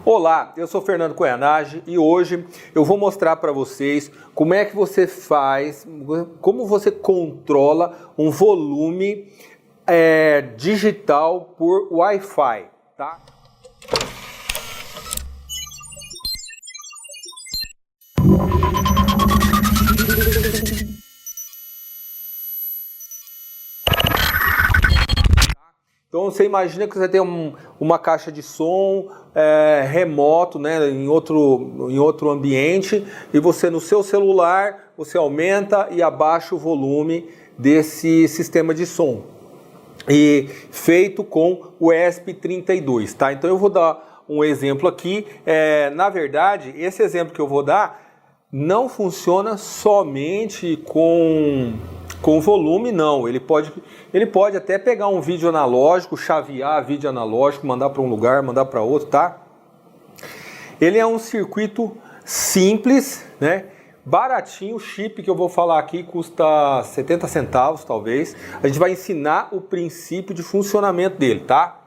Olá, eu sou Fernando Koyanagi e hoje eu vou mostrar para vocês como é que você faz, como você controla um volume digital por Wi-Fi, tá? Então você imagina que você tem uma caixa de som remoto, né, em outro ambiente, e você no seu celular você aumenta e abaixa o volume desse sistema de som. E feito com o ESP32, tá? Então eu vou dar um exemplo aqui. Na verdade, esse exemplo que eu vou dar não funciona somente com volume, não. Ele pode até pegar um vídeo analógico, chavear vídeo analógico, mandar para um lugar, mandar para outro, tá? Ele é um circuito simples, né? Baratinho. O chip que eu vou falar aqui custa 70 centavos, talvez. A gente vai ensinar o princípio de funcionamento dele, tá?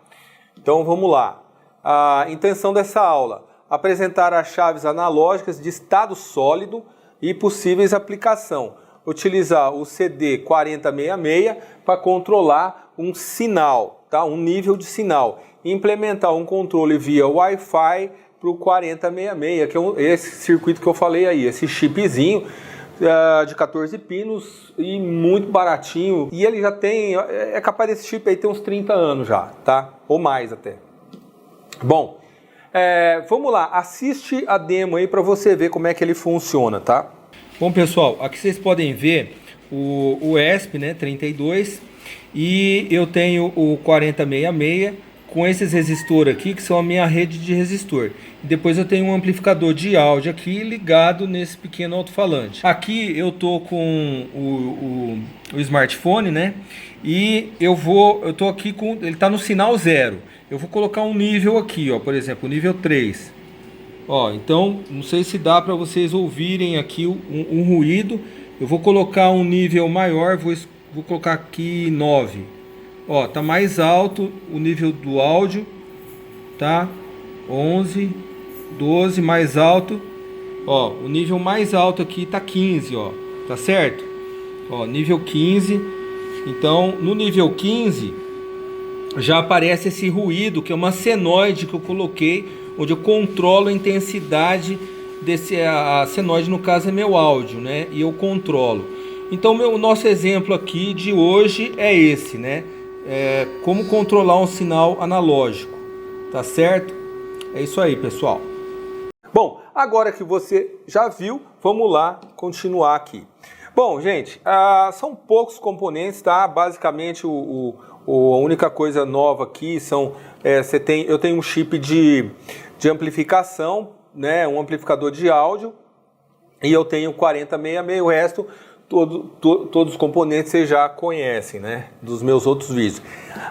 Então vamos lá. A intenção dessa aula: apresentar as chaves analógicas de estado sólido e possíveis aplicação. Utilizar o CD4066 para controlar um sinal, tá? Um nível de sinal. Implementar um controle via Wi-Fi para o 4066, que é esse circuito que eu falei aí, esse chipzinho de 14 pinos e muito baratinho. E ele já tem, é capaz desse chip aí ter uns 30 anos já, tá? Ou mais até. Bom, vamos lá, assiste a demo aí para você ver como é que ele funciona, tá? Bom, pessoal, aqui vocês podem ver o ESP, né, 32, e eu tenho o 4066 com esses resistores aqui, que são a minha rede de resistor. E depois eu tenho um amplificador de áudio aqui ligado nesse pequeno alto-falante. Aqui eu tô com o smartphone, né, e eu tô aqui com, ele tá no sinal 0. Eu vou colocar um nível aqui, ó, por exemplo, nível 3. Ó, então, não sei se dá para vocês ouvirem aqui um ruído. Eu vou colocar um nível maior, vou colocar aqui 9. Ó, tá mais alto o nível do áudio, tá? 11, 12, mais alto. Ó, o nível mais alto aqui tá 15, ó, tá certo? Ó, nível 15. Então, no nível 15 já aparece esse ruído, que é uma senoide que eu coloquei, onde eu controlo a intensidade a senoide, no caso é meu áudio, né? E eu controlo. Então o nosso exemplo aqui de hoje é esse, né? Como controlar um sinal analógico, tá certo? É isso aí, pessoal. Bom, agora que você já viu, vamos lá continuar aqui. Bom, gente, são poucos componentes, tá? Basicamente a única coisa nova aqui são eu tenho um chip de amplificação, né, um amplificador de áudio, e eu tenho 4066, o resto todos os componentes vocês já conhecem, né, dos meus outros vídeos.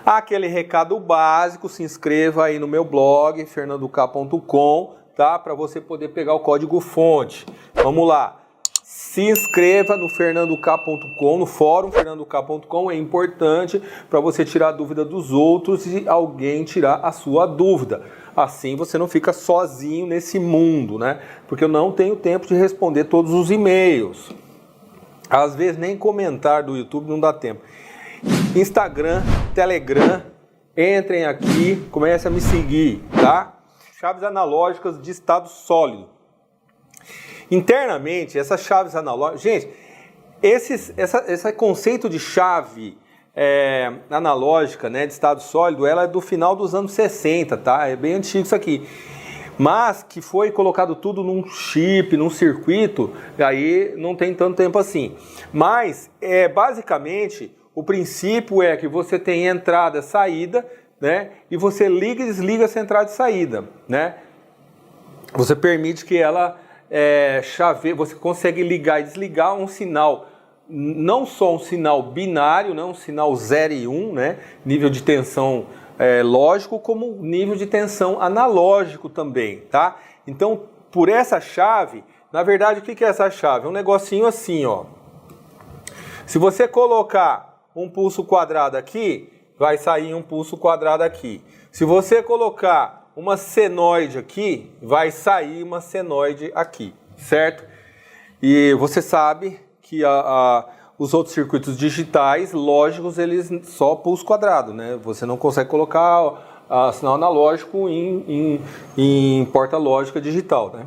Aquele recado básico: se inscreva aí no meu blog fernandok.com, tá, para você poder pegar o código fonte. Vamos lá. Se inscreva no fernandok.com, no fórum fernandok.com, é importante para você tirar a dúvida dos outros e alguém tirar a sua dúvida. Assim você não fica sozinho nesse mundo, né? Porque eu não tenho tempo de responder todos os e-mails. Às vezes nem comentar do YouTube não dá tempo. Instagram, Telegram, entrem aqui, comecem a me seguir, tá? Chaves analógicas de estado sólido. Internamente, essas chaves analógicas... Gente, esse conceito de chave analógica, né, de estado sólido, ela é do final dos anos 60, tá? É bem antigo isso aqui. Mas que foi colocado tudo num chip, num circuito, aí não tem tanto tempo assim. Mas, basicamente, o princípio é que você tem entrada e saída, né? E você liga e desliga essa entrada e saída, né? Você permite que ela... você consegue ligar e desligar um sinal, não só um sinal binário, né, um sinal 0 e 1, né, nível de tensão lógico, como nível de tensão analógico também, tá? Então, por essa chave, na verdade, o que é essa chave? É um negocinho assim, ó. Se você colocar um pulso quadrado aqui, vai sair um pulso quadrado aqui. Se você colocar uma senoide aqui, vai sair uma senoide aqui, certo? E você sabe que os outros circuitos digitais, lógicos, eles só pulso quadrado, né? Você não consegue colocar sinal analógico em porta lógica digital, né?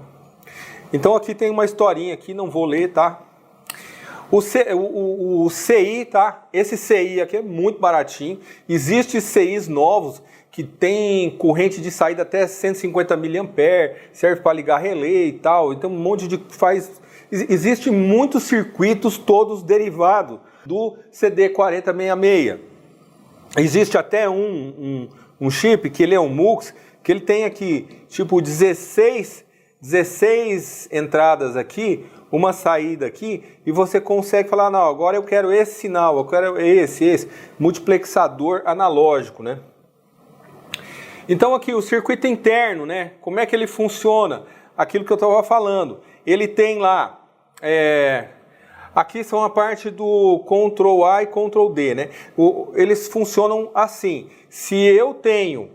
Então aqui tem uma historinha aqui, não vou ler, tá? O CI, tá? Esse CI aqui é muito baratinho. Existem CIs novos que tem corrente de saída até 150 mA, serve para ligar relé e tal. Então um monte de Existem muitos circuitos todos derivados do CD4066. Existe até um chip que ele é um MUX, que ele tem aqui tipo 16 entradas aqui, uma saída aqui, e você consegue falar, não, agora eu quero esse sinal, eu quero esse multiplexador analógico, né? Então aqui o circuito interno, né? Como é que ele funciona? Aquilo que eu estava falando. Ele tem lá, aqui são a parte do Ctrl A e Ctrl D, né? Eles funcionam assim. Se eu tenho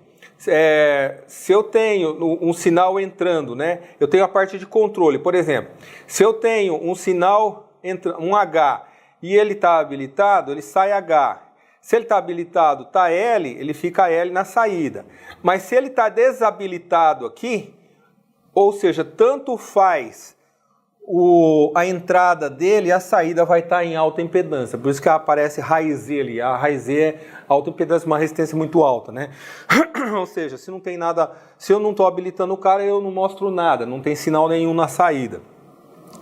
um sinal entrando, né? Eu tenho a parte de controle, por exemplo. Se eu tenho um sinal, um H, e ele está habilitado, ele sai H. Se ele está habilitado, está L, ele fica L na saída. Mas se ele está desabilitado aqui, ou seja, tanto faz a entrada dele e a saída vai estar em alta impedância. Por isso que aparece raiz Z ali. A raiz Z é alta impedância, uma resistência muito alta, né? Ou seja, se não tem nada, se eu não estou habilitando o cara, eu não mostro nada, não tem sinal nenhum na saída.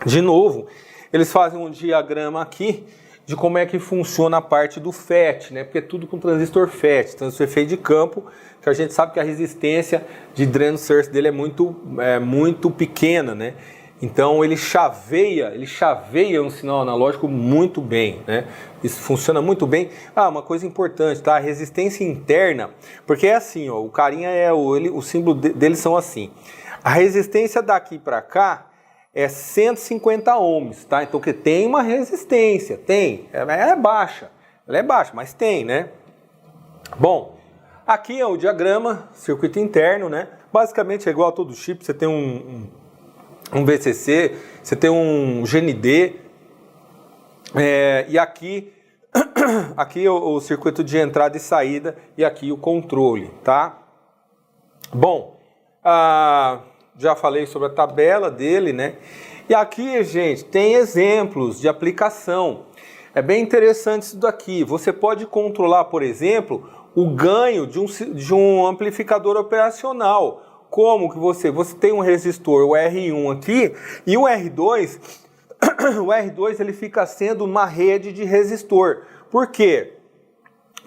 De novo, eles fazem um diagrama aqui de como é que funciona a parte do FET, né? Porque é tudo com transistor FET, transistor efeito de campo, que a gente sabe que a resistência de drain source dele é muito pequena, né? Então ele chaveia um sinal analógico muito bem, né? Isso funciona muito bem. Uma coisa importante, tá? A resistência interna, porque é assim, ó, o carinha o símbolo deles são assim. A resistência daqui para cá é 150 ohms, tá? Então que tem uma resistência, tem, ela é baixa, mas tem, né? Bom, aqui é o diagrama, circuito interno, né? Basicamente é igual a todo chip, você tem um VCC, você tem um GND, e aqui o circuito de entrada e saída, e aqui o controle, tá? Bom, já falei sobre a tabela dele, né? E aqui, gente, tem exemplos de aplicação. É bem interessante isso daqui. Você pode controlar, por exemplo, o ganho de um amplificador operacional. Como que você tem um resistor, o R1 aqui, e o R2, o R2 ele fica sendo uma rede de resistor. Por quê?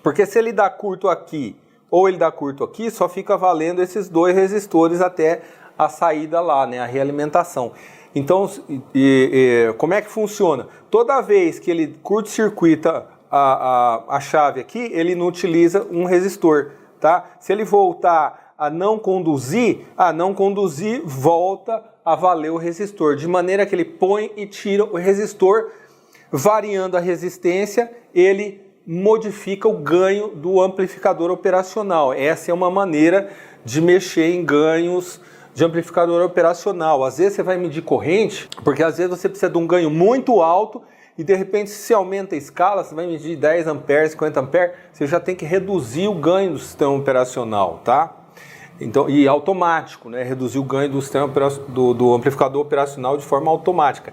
Porque se ele dá curto aqui ou ele dá curto aqui, só fica valendo esses dois resistores até a saída lá, né, a realimentação. Então, como é que funciona? Toda vez que ele curto-circuita a chave aqui, ele não utiliza um resistor, tá? Se ele voltar a não conduzir, volta a valer o resistor, de maneira que ele põe e tira o resistor, variando a resistência, ele modifica o ganho do amplificador operacional. Essa é uma maneira de mexer em ganhos de amplificador operacional. Às vezes você vai medir corrente, porque às vezes você precisa de um ganho muito alto e de repente se aumenta a escala, você vai medir 10 amperes, 50 amperes, você já tem que reduzir o ganho do sistema operacional, tá? Então, e automático, né? Reduzir o ganho do sistema do amplificador operacional de forma automática.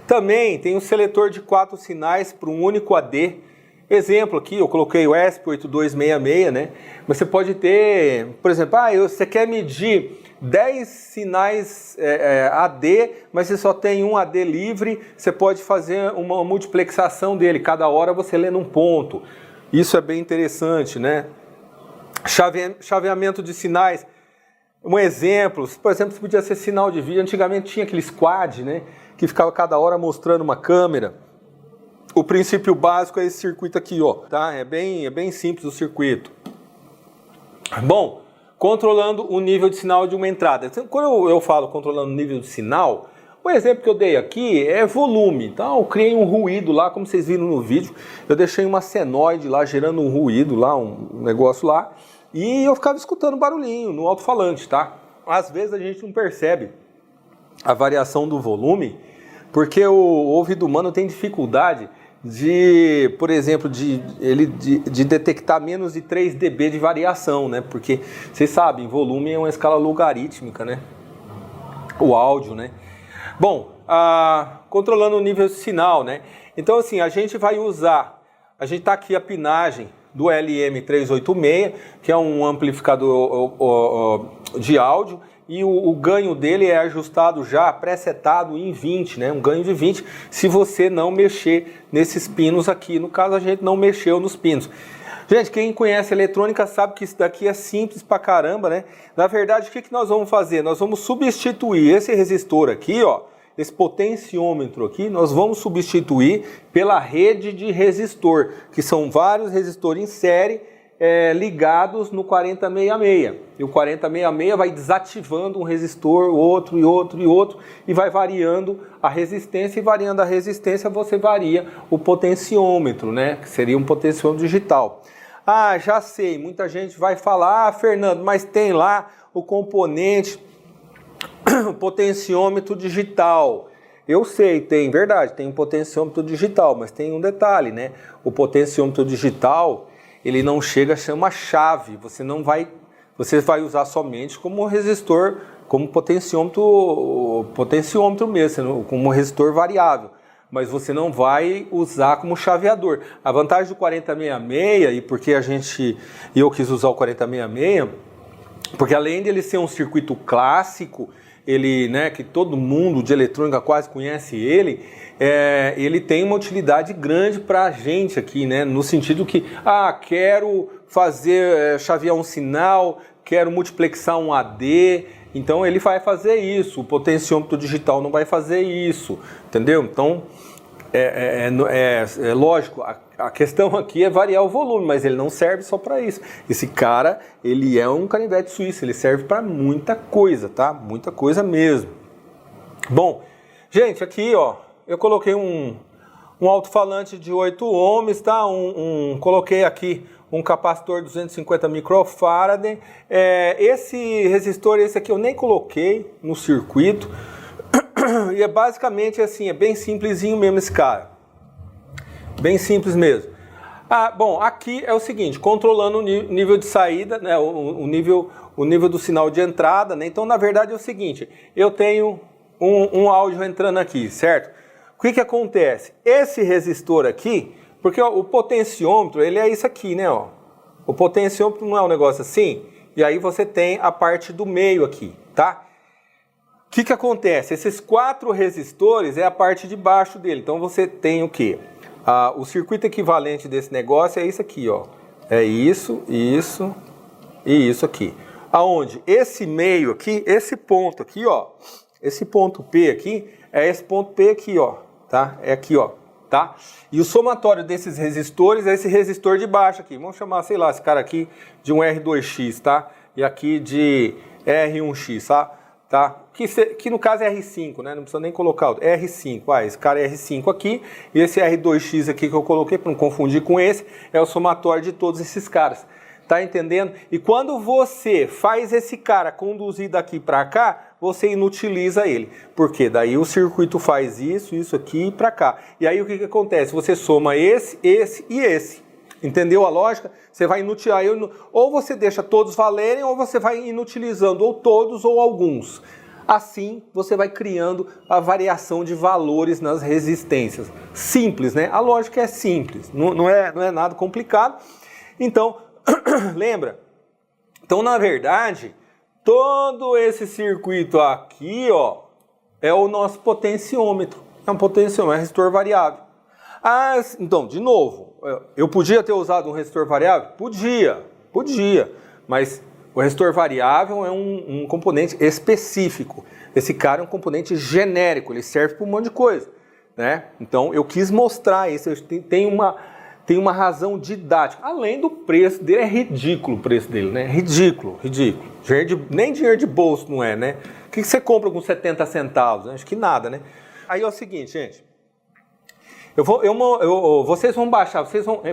Também tem um seletor de 4 sinais para um único AD. Exemplo aqui, eu coloquei o ESP8266, né? Mas você pode ter, por exemplo, você quer medir 10 sinais AD, mas você só tem um AD livre, você pode fazer uma multiplexação dele, cada hora você lê num ponto. Isso é bem interessante, né? Chaveamento de sinais. Um exemplo, por exemplo, podia ser sinal de vídeo. Antigamente tinha aquele quad, né, que ficava cada hora mostrando uma câmera. O princípio básico é esse circuito aqui, ó, tá? É bem simples o circuito. Bom, controlando o nível de sinal de uma entrada. Quando eu falo controlando o nível de sinal, o exemplo que eu dei aqui é volume. Então eu criei um ruído lá, como vocês viram no vídeo. Eu deixei uma senoide lá gerando um ruído lá, um negócio lá. E eu ficava escutando barulhinho no alto-falante, tá? Às vezes a gente não percebe a variação do volume, porque o ouvido humano tem dificuldade de, por exemplo, de detectar menos de 3 dB de variação, né? Porque, vocês sabem, volume é uma escala logarítmica, né? O áudio, né? Bom, controlando o nível de sinal, né? Então, assim, a gente tá aqui a pinagem do LM386, que é um amplificador de áudio, e o ganho dele é ajustado já, pré-setado em 20, né? Um ganho de 20, se você não mexer nesses pinos aqui. No caso, a gente não mexeu nos pinos. Gente, quem conhece eletrônica sabe que isso daqui é simples pra caramba, né? Na verdade, o que nós vamos fazer? Nós vamos substituir esse resistor aqui, ó, esse potenciômetro aqui, nós vamos substituir pela rede de resistor, que são vários resistores em série ligados no 4066. E o 4066 vai desativando um resistor, outro e outro e outro, e vai variando a resistência, e variando a resistência você varia o potenciômetro, né? Que seria um potenciômetro digital. Ah, já sei, muita gente vai falar, Fernando, mas tem lá o componente o potenciômetro digital. Eu sei, verdade, tem um potenciômetro digital, mas tem um detalhe, né? O potenciômetro digital, ele não chega a ser uma chave, você vai usar somente como resistor, como potenciômetro mesmo, como resistor variável, mas você não vai usar como chaveador. A vantagem do 4066, e porque eu quis usar o 4066, porque além de ele ser um circuito clássico, ele, né, que todo mundo de eletrônica quase conhece ele tem uma utilidade grande para a gente aqui, né, no sentido que, quero chavear um sinal, quero multiplexar um AD, então ele vai fazer isso, o potenciômetro digital não vai fazer isso, entendeu? Então, lógico, a questão aqui é variar o volume, mas ele não serve só para isso. Esse cara, ele é um canivete suíço, ele serve para muita coisa, tá? Muita coisa mesmo. Bom, gente, aqui, ó, eu coloquei um alto-falante de 8 ohms, tá? Coloquei aqui um capacitor 250 microfarad. Esse resistor, esse aqui eu nem coloquei no circuito. E é basicamente assim, é bem simplesinho mesmo esse cara. Bem simples mesmo. Bom, aqui é o seguinte, controlando o nível de saída, né, o nível do sinal de entrada, né? Então, na verdade, é o seguinte, eu tenho um áudio entrando aqui, certo? O que acontece? Esse resistor aqui, porque ó, o potenciômetro, ele é isso aqui, né? Ó. O potenciômetro não é um negócio assim, e aí você tem a parte do meio aqui, tá? O que acontece? Esses 4 resistores é a parte de baixo dele. Então você tem o quê? O circuito equivalente desse negócio é isso aqui, ó. É isso, isso e isso aqui. Aonde esse meio aqui, esse ponto aqui, ó. Esse ponto P aqui é esse ponto P aqui, ó. Tá? É aqui, ó. Tá? E o somatório desses resistores é esse resistor de baixo aqui. Vamos chamar, sei lá, esse cara aqui de um R2X, tá? E aqui de R1X, tá? Que no caso é R5, né? Não precisa nem colocar o R5. Esse cara é R5 aqui, e esse R2X aqui que eu coloquei, para não confundir com esse, é o somatório de todos esses caras. Tá entendendo? E quando você faz esse cara conduzir daqui para cá, você inutiliza ele. Porque daí o circuito faz isso aqui e para cá. E aí o que acontece? Você soma esse e esse. Entendeu a lógica? Você vai inutilizar, ou você deixa todos valerem, ou você vai inutilizando ou todos ou alguns. Assim, você vai criando a variação de valores nas resistências. Simples, né? A lógica é simples, não é nada complicado. Então, lembra? Então, na verdade, todo esse circuito aqui, ó, é o nosso potenciômetro. É um potenciômetro, é um resistor variável. Então, de novo, eu podia ter usado um resistor variável? Podia, mas o resistor variável é um componente específico. Esse cara é um componente genérico, ele serve para um monte de coisa, né? Então, eu quis mostrar isso, tem uma razão didática. Além do preço dele, é ridículo o preço dele, né? Ridículo. Nem dinheiro de bolso não é, né? O que você compra com 70 centavos? Acho que nada, né? Aí é o seguinte, gente. Vocês vão baixar,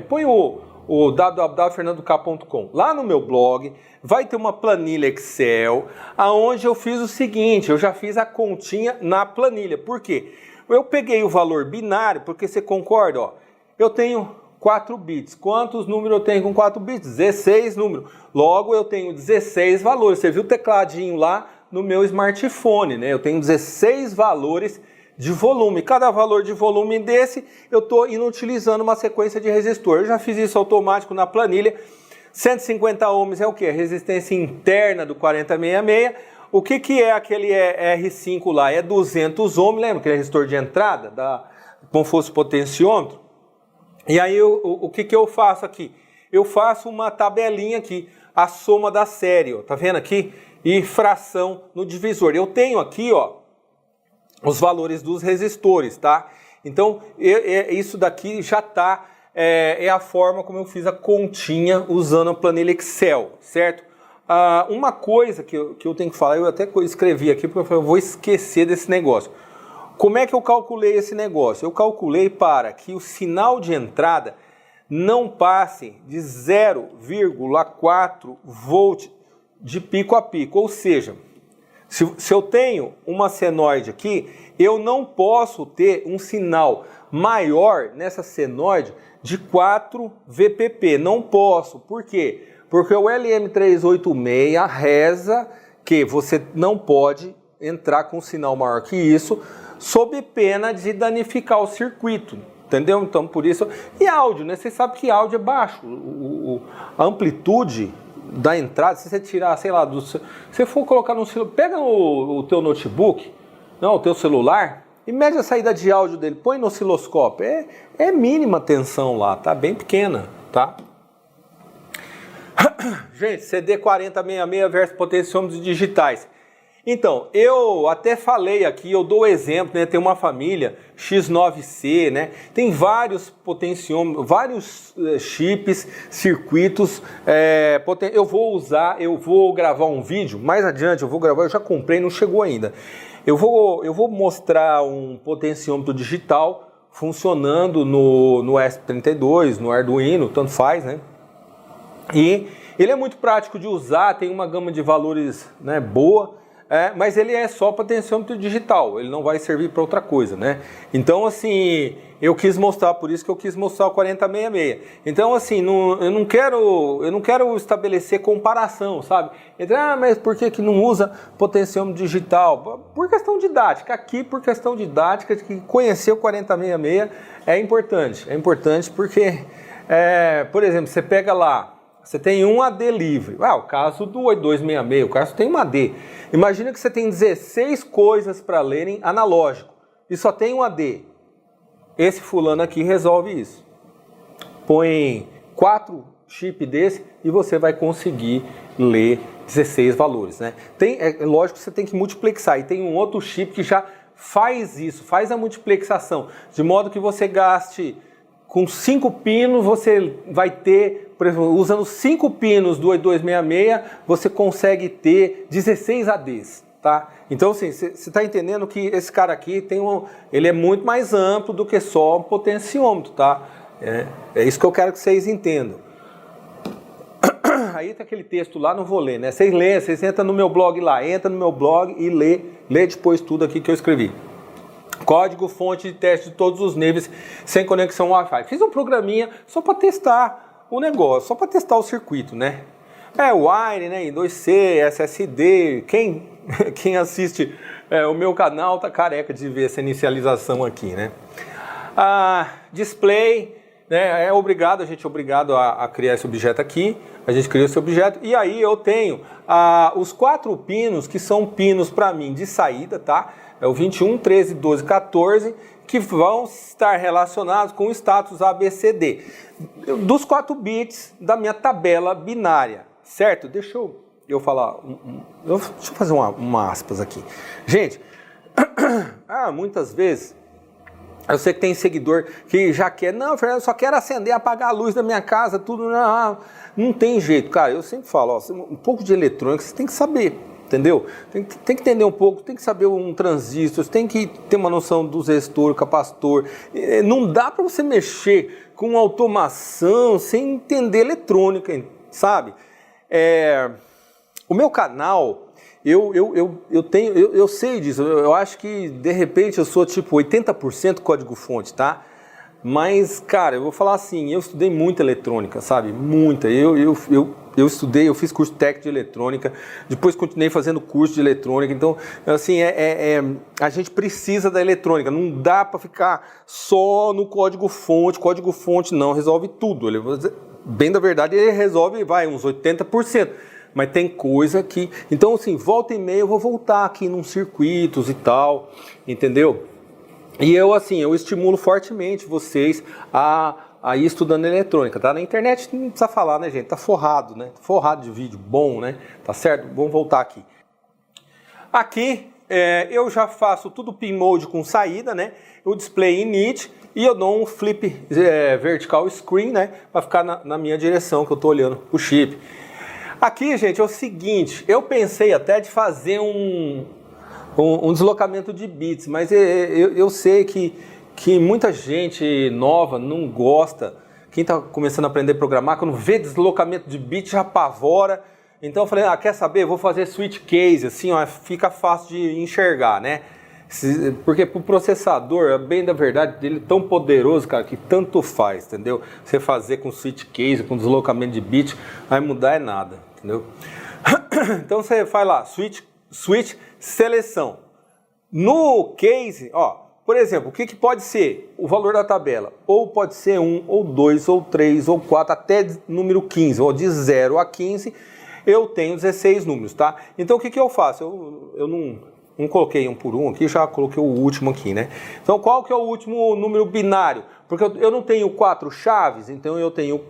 põe o o www.fernandoK.com. Lá no meu blog vai ter uma planilha Excel, aonde eu fiz o seguinte, eu já fiz a continha na planilha. Por quê? Eu peguei o valor binário, porque você concorda, ó, eu tenho 4 bits. Quantos números eu tenho com 4 bits? 16 números. Logo, eu tenho 16 valores. Você viu o tecladinho lá no meu smartphone, né? Eu tenho 16 valores de volume. Cada valor de volume desse, eu estou inutilizando uma sequência de resistor. Eu já fiz isso automático na planilha. 150 ohms é o que? A resistência interna do 4066. O que é aquele R5 lá? É 200 ohms, lembra aquele resistor de entrada? Como fosse potenciômetro? E aí, o que eu faço aqui? Eu faço uma tabelinha aqui, a soma da série, ó, tá vendo aqui? E fração no divisor. Eu tenho aqui, ó, os valores dos resistores, tá? Então, isso daqui já tá, é a forma como eu fiz a continha usando a planilha Excel, certo? Uma coisa que eu tenho que falar, eu até escrevi aqui, porque eu vou esquecer desse negócio. Como é que eu calculei esse negócio? Eu calculei para que o sinal de entrada não passe de 0,4 volt de pico a pico. Ou seja, se eu tenho uma senoide aqui, eu não posso ter um sinal maior nessa senoide de 4 VPP. Não posso. Por quê? Porque o LM386 reza que você não pode entrar com um sinal maior que isso, sob pena de danificar o circuito, entendeu? Então, por isso... E áudio, né? Você sabe que áudio é baixo. A amplitude da entrada, se você tirar, sei lá, se você for colocar no celular... Pega o teu notebook, não, o teu celular, e mede a saída de áudio dele, põe no osciloscópio. É mínima a tensão lá, tá? Bem pequena, tá? Gente, CD4066 versus potenciômetros digitais. Então, eu até falei aqui, eu dou exemplo, né? Tem uma família X9C, né? Tem vários potenciômetros, vários chips, circuitos. Eu vou gravar um vídeo, mais adiante eu já comprei, não chegou ainda. Eu vou mostrar um potenciômetro digital funcionando no ESP32, no Arduino, tanto faz, né? E ele é muito prático de usar, tem uma gama de valores, né, boa. Mas ele é só potenciômetro digital, ele não vai servir para outra coisa, né? Então, assim, eu quis mostrar, por isso que eu quis mostrar o 4066. Então, assim, eu não quero estabelecer comparação, sabe? Mas por que não usa potenciômetro digital? Por questão didática. Aqui, por questão didática, que conhecer o 4066 é importante porque, por exemplo, você pega lá, você tem um AD livre. O caso do 8266, o caso tem um AD. Imagina que você tem 16 coisas para lerem analógico e só tem um AD. Esse fulano aqui resolve isso. Põe 4 chips desse e você vai conseguir ler 16 valores, né? Lógico que você tem que multiplexar. E tem um outro chip que já faz isso, faz a multiplexação. De modo que você gaste... Com 5 pinos você vai ter, por exemplo, usando 5 pinos do 8266, você consegue ter 16 ADs, tá? Então, assim, você está entendendo que esse cara aqui ele é muito mais amplo do que só um potenciômetro, tá? É isso que eu quero que vocês entendam. Aí tem aquele texto lá, não vou ler, né? Vocês entram no meu blog lá, entra no meu blog e lê depois tudo aqui que eu escrevi. Código fonte de teste de todos os níveis sem conexão Wi-Fi. Fiz um programinha só para testar o negócio, só para testar o circuito, né? Wire, né? I2C, SSD. Quem assiste o meu canal tá careca de ver essa inicialização aqui, né? Display, né? A gente é obrigado a criar esse objeto aqui. A gente criou esse objeto e aí eu tenho os 4 pinos que são pinos para mim de saída, tá? É o 21, 13, 12, 14, que vão estar relacionados com o status ABCD. Dos 4 bits da minha tabela binária, certo? Deixa eu falar, deixa eu fazer uma aspas aqui. Gente, muitas vezes, eu sei que tem seguidor que já quer, não, Fernando, eu só quero acender, apagar a luz da minha casa, tudo, não tem jeito, cara, eu sempre falo, um pouco de eletrônica você tem que saber. entendeu? Tem que entender um pouco, tem que saber um transistor, tem que ter uma noção dos resistores, capacitor. Não dá para você mexer com automação sem entender eletrônica, sabe? O meu canal, eu sei disso, eu acho que de repente eu sou tipo 80% código-fonte, tá? Mas, cara, eu vou falar assim, eu estudei muita eletrônica, sabe? Muita. Eu estudei, eu fiz curso técnico de eletrônica, depois continuei fazendo curso de eletrônica. Então, assim, a gente precisa da eletrônica. Não dá para ficar só no código-fonte. Código-fonte não resolve tudo. Ele, bem da verdade, ele resolve, uns 80%. Mas tem coisa que... Então, assim, volta e meia eu vou voltar aqui nos circuitos e tal, entendeu? E eu estimulo fortemente vocês a ir estudando eletrônica, tá? Na internet não precisa falar, né, gente? Tá forrado, né? Forrado de vídeo bom, né? Tá certo? Vamos voltar aqui. Aqui, eu já faço tudo pin mode com saída, né? O display init e eu dou um flip vertical screen, né? Para ficar na minha direção, que eu tô olhando o chip. Aqui, gente, é o seguinte. Eu pensei até de fazer um deslocamento de bits, mas eu sei que muita gente nova não gosta. Quem está começando a aprender a programar, quando vê deslocamento de bits já apavora. Então eu falei, quer saber? Vou fazer switch case, assim, ó, fica fácil de enxergar, né? Porque pro processador, bem da verdade, ele é tão poderoso, cara, que tanto faz, entendeu? Você fazer com switch case, com deslocamento de bits, vai mudar nada, entendeu? Então você faz lá, switch seleção. No case, por exemplo, o que pode ser o valor da tabela? Ou pode ser 1, ou 2, ou 3, ou 4, até número 15, ou de 0 a 15, eu tenho 16 números, tá? Então o que eu faço? Eu não coloquei um por um aqui, já coloquei o último aqui, né? Então qual que é o último número binário? Porque eu não tenho 4 chaves, então eu tenho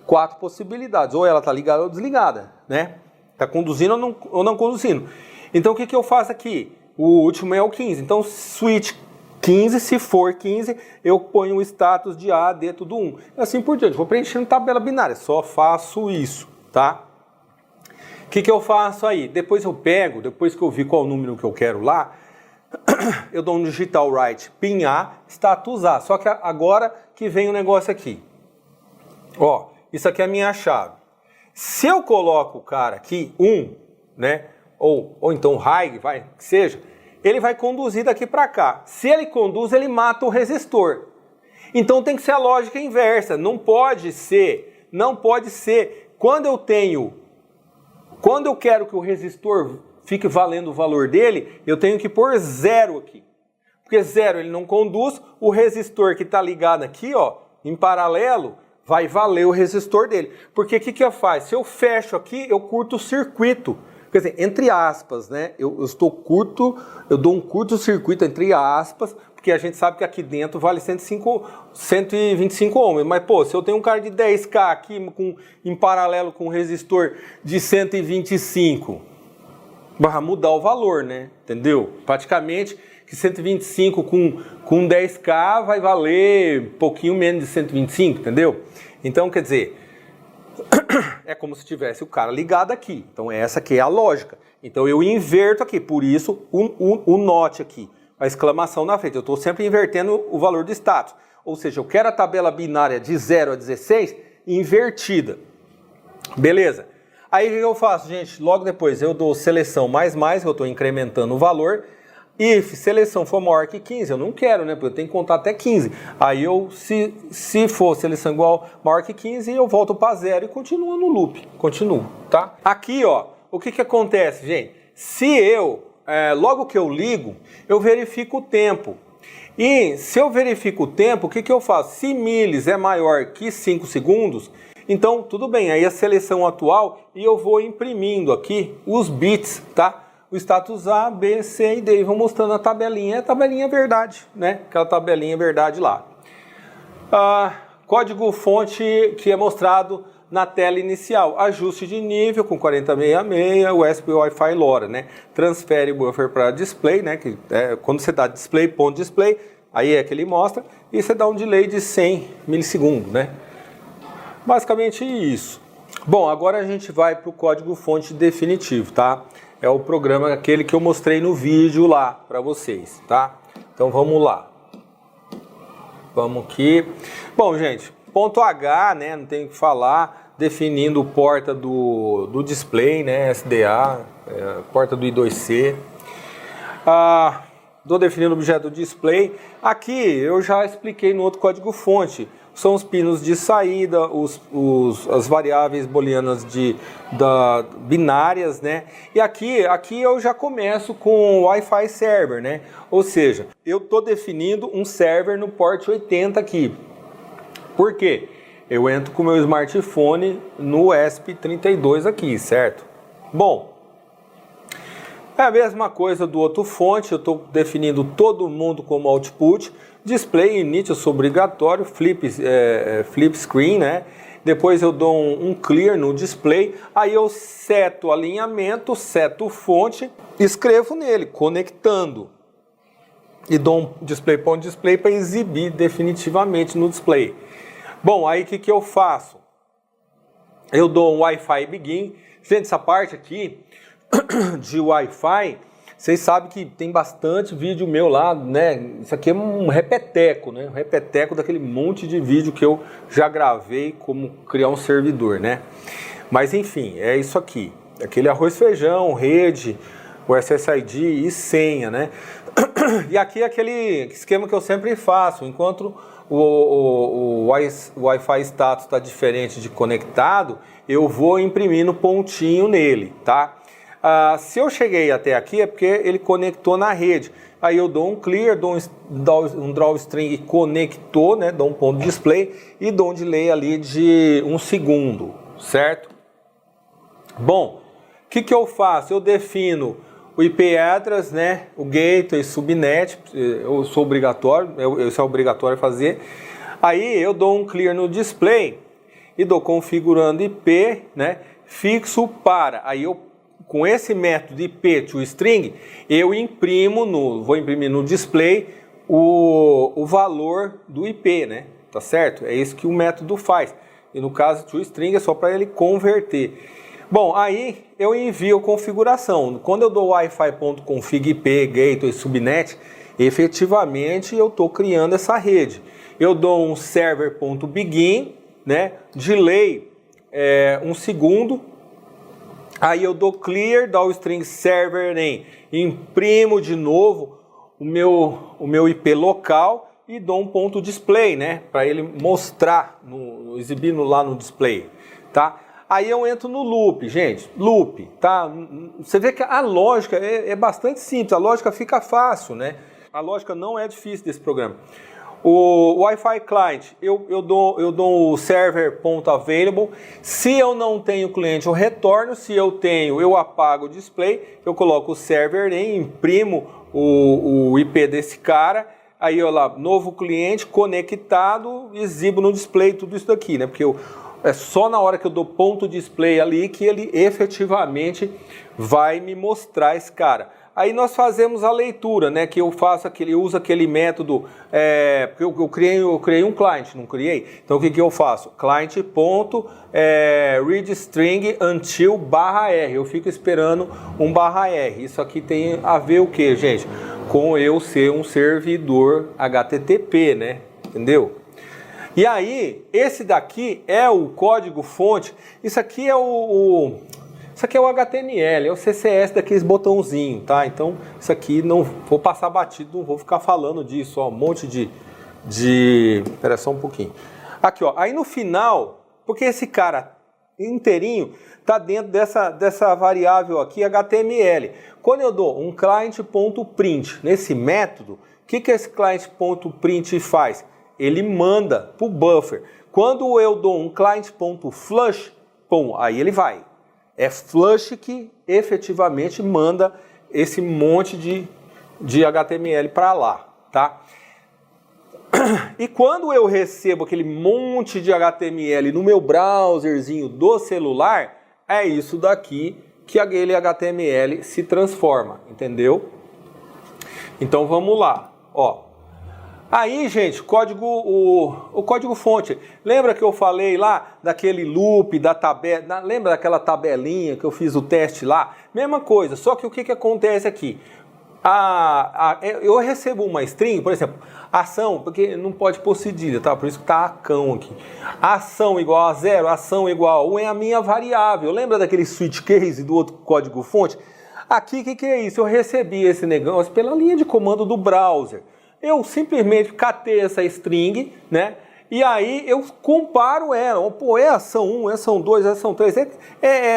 4 possibilidades. Ou ela está ligada ou desligada, né? Está conduzindo ou não conduzindo. Então o que eu faço aqui? O último é o 15. Então switch 15, se for 15, eu ponho o status de A dentro do 1. Assim por diante. Vou preenchendo tabela binária. Só faço isso, tá? O que eu faço aí? Depois eu pego, depois que eu vi qual o número que eu quero lá, eu dou um digital write pin A, status A. Só que agora que vem o negócio aqui. Isso aqui é a minha chave. Se eu coloco o cara aqui, 1, né? Ou então high, que seja, ele vai conduzir daqui para cá. Se ele conduz, ele mata o resistor. Então tem que ser a lógica inversa. Não pode ser. Quando eu quero que o resistor fique valendo o valor dele, eu tenho que pôr 0 aqui. Porque 0 ele não conduz, o resistor que está ligado aqui, em paralelo, vai valer o resistor dele. Porque o que faz? Se eu fecho aqui, eu curto o circuito. Quer dizer, entre aspas, né? Eu dou um curto-circuito entre aspas, porque a gente sabe que aqui dentro vale 125 ohms. Mas, se eu tenho um cara de 10K aqui em paralelo com um resistor de 125, vai mudar o valor, né? Entendeu? Praticamente que 125 com 10K vai valer um pouquinho menos de 125, entendeu? Então, quer dizer... É como se tivesse o cara ligado aqui. Então essa aqui é a lógica. Então eu inverto aqui, por isso o NOT aqui, a exclamação na frente. Eu estou sempre invertendo o valor do status. Ou seja, eu quero a tabela binária de 0 a 16 invertida. Beleza. Aí o que eu faço, gente? Logo depois eu dou seleção mais, eu estou incrementando o valor. If seleção for maior que 15, eu não quero, né? Porque eu tenho que contar até 15. Aí se for seleção igual maior que 15, eu volto para 0 e continuo no loop. Continuo, tá? Aqui, o que acontece, gente? Se logo que eu ligo, eu verifico o tempo. E se eu verifico o tempo, o que eu faço? Se milis é maior que 5 segundos, então tudo bem. Aí a seleção atual e eu vou imprimindo aqui os bits, tá? O status A, B, C e D. E vão mostrando a tabelinha verdade, né? Aquela tabelinha verdade lá. Código fonte que é mostrado na tela inicial. Ajuste de nível com 4066, USB Wi-Fi LoRa, né? Transfere buffer para display, né? Que quando você dá display, ponto display, aí é que ele mostra. E você dá um delay de 100 milissegundos, né? Basicamente isso. Bom, agora a gente vai para o código fonte definitivo, tá? é o programa aquele que eu mostrei no vídeo lá para vocês, tá? Então vamos lá. Vamos aqui. Bom, gente, ponto H, né? Não tem o que falar, definindo porta do display, né? SDA, porta do I2C. Estou definindo o objeto do display. Aqui eu já expliquei no outro código-fonte. São os pinos de saída, as variáveis booleanas binárias, né? E aqui eu já começo com o Wi-Fi server, né? Ou seja, eu estou definindo um server no port 80 aqui. Por quê? Eu entro com o meu smartphone no ESP32 aqui, certo? Bom, é a mesma coisa do outro fonte, eu estou definindo todo mundo como output, display init eu sou obrigatório, flip screen, né? Depois eu dou um clear no display, aí eu seto alinhamento, seto fonte, escrevo nele, conectando. E dou um display.display para exibir definitivamente no display. Bom, aí o que eu faço? Eu dou um Wi-Fi begin. Gente, essa parte aqui de Wi-Fi, vocês sabem que tem bastante vídeo meu lá, né? Isso aqui é um repeteco, né? Um repeteco daquele monte de vídeo que eu já gravei como criar um servidor, né? Mas enfim, é isso aqui. Aquele arroz, feijão, rede, o SSID e senha, né? E aqui é aquele esquema que eu sempre faço. Enquanto o Wi-Fi status está diferente de conectado, eu vou imprimindo pontinho nele, tá? Se eu cheguei até aqui é porque ele conectou na rede. Aí eu dou um clear, dou um drawString conectou, né? Dou um ponto de display e dou um delay ali de 1 segundo, certo? Bom, o que eu faço? Eu defino o IP address, né? O gateway, subnet, eu sou obrigatório, isso é obrigatório fazer. Aí eu dou um clear no display e dou configurando IP, né? Fixo para. Aí eu com esse método IP to string, eu vou imprimir no display o valor do IP, né? Tá certo? É isso que o método faz. E no caso to string é só para ele converter. Bom, aí eu envio a configuração. Quando eu dou wi-fi.config IP, gateway, subnet, efetivamente eu estou criando essa rede. Eu dou um server.begin, né? Delay 1 segundo. Aí eu dou clear, dou o string server name, imprimo de novo o meu IP local e dou um ponto display, né? Para ele mostrar, exibir lá no display, tá? Aí eu entro no loop, gente, loop, tá? Você vê que a lógica é bastante simples, a lógica fica fácil, né? A lógica não é difícil desse programa. O Wi-Fi Client, eu dou o server.available. Se eu não tenho cliente, eu retorno. Se eu tenho, eu apago o display. Eu coloco o server name, imprimo o IP desse cara. Aí eu lá, novo cliente conectado, exibo no display tudo isso daqui, né? Porque é só na hora que eu dou ponto display ali que ele efetivamente vai me mostrar esse cara. Aí nós fazemos a leitura, né? Que eu uso aquele método, porque eu criei um client, não criei? Então o que eu faço? Client.readString until /r. Eu fico esperando um /r. Isso aqui tem a ver o que, gente? Com eu ser um servidor HTTP, né? Entendeu? E aí, esse daqui é o código fonte. Isso aqui é Isso aqui é o HTML, é o CSS daqueles botãozinhos, tá? Então, isso aqui não vou passar batido, não vou ficar falando disso, ó, um monte de... Espera só um pouquinho. Aqui, ó, aí no final, porque esse cara inteirinho tá dentro dessa variável aqui, HTML. Quando eu dou um client.print nesse método, o que esse client.print faz? Ele manda pro buffer. Quando eu dou um client.flush, pum, aí ele vai. É flush que efetivamente manda esse monte de HTML para lá, tá? E quando eu recebo aquele monte de HTML no meu browserzinho do celular, é isso daqui que aquele HTML se transforma, entendeu? Então vamos lá, ó. Aí, gente, o código-fonte. Lembra que eu falei lá daquele loop, da tabela? Lembra daquela tabelinha que eu fiz o teste lá? Mesma coisa, só que o que acontece aqui? Eu recebo uma string, por exemplo, ação, porque não pode pôr cedilha, tá? Por isso que tá acão aqui. Ação igual a 0, ação igual a 1 é a minha variável. Lembra daquele switch case do outro código-fonte? Aqui, o que é isso? Eu recebi esse negócio pela linha de comando do browser. Eu simplesmente catei essa string, né? E aí eu comparo ela. Pô, é ação 1, é ação 2, é ação 3.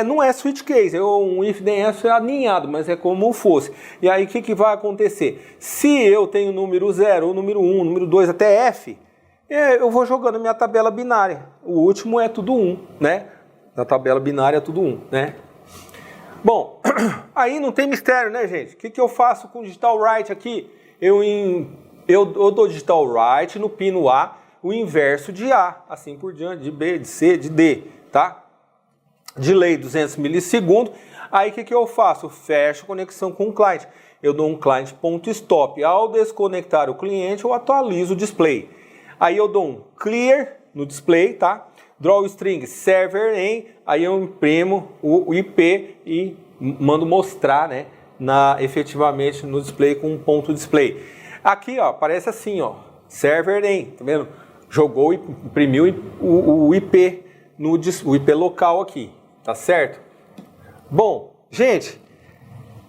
Não é switch case, é um if then else aninhado, mas é como fosse. E aí o que vai acontecer? Se eu tenho o número 0, o número 1, o número 2 até F, eu vou jogando minha tabela binária. O último é tudo 1, né? Na tabela binária é tudo 1, né? Bom, aí não tem mistério, né, gente? O que eu faço com o digital write aqui? Eu dou digital write no pino A, o inverso de A, assim por diante, de B, de C, de D, tá? Delay 200 milissegundos. Aí o que eu faço? Fecho a conexão com o cliente. Eu dou um client.stop. Ao desconectar o cliente, eu atualizo o display. Aí eu dou um clear no display, tá? Draw string server em, aí eu imprimo o IP e mando mostrar, né, efetivamente no display com um ponto display. Aqui, ó, aparece assim, ó, server em, tá vendo? Jogou e imprimiu o IP o IP local aqui, tá certo? Bom, gente,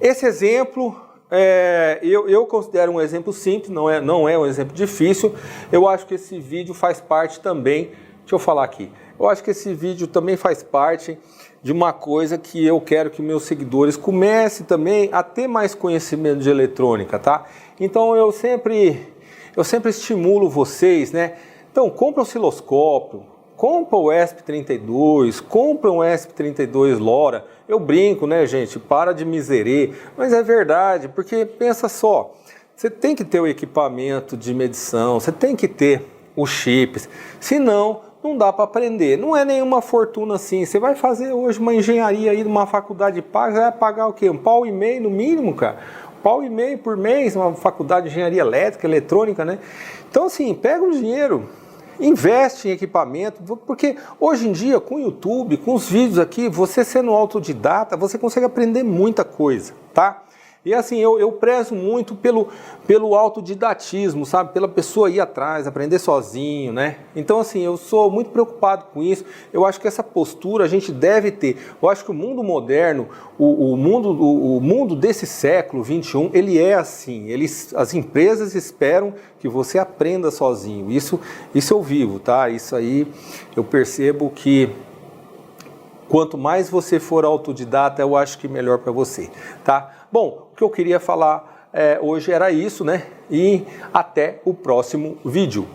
esse exemplo eu considero um exemplo simples, não é um exemplo difícil. Eu acho que esse vídeo faz parte também. Deixa eu falar aqui. Eu acho que esse vídeo também faz parte de uma coisa que eu quero que meus seguidores comecem também a ter mais conhecimento de eletrônica, tá? Então eu sempre estimulo vocês, né? Então compra um osciloscópio, compra o ESP32, compra um ESP32 LoRa. Eu brinco, né, gente? Para de miserê. Mas é verdade, porque pensa só, você tem que ter o equipamento de medição, você tem que ter os chips, senão não dá para aprender. Não é nenhuma fortuna assim. Você vai fazer hoje uma engenharia aí numa faculdade paga, você vai pagar o quê? Um pau e meio no mínimo, cara. Um pau e meio por mês, uma faculdade de engenharia elétrica, eletrônica, né? Então assim, pega o dinheiro, investe em equipamento, porque hoje em dia com o YouTube, com os vídeos aqui, você sendo autodidata, você consegue aprender muita coisa, tá? E assim, eu prezo muito pelo autodidatismo, sabe? Pela pessoa ir atrás, aprender sozinho, né? Então assim, eu sou muito preocupado com isso. Eu acho que essa postura a gente deve ter. Eu acho que o mundo moderno, o mundo desse século XXI, ele é assim. As empresas esperam que você aprenda sozinho. Isso eu vivo, tá? Isso aí eu percebo que quanto mais você for autodidata, eu acho que melhor para você, tá? Bom, o que eu queria falar hoje era isso, né? E até o próximo vídeo.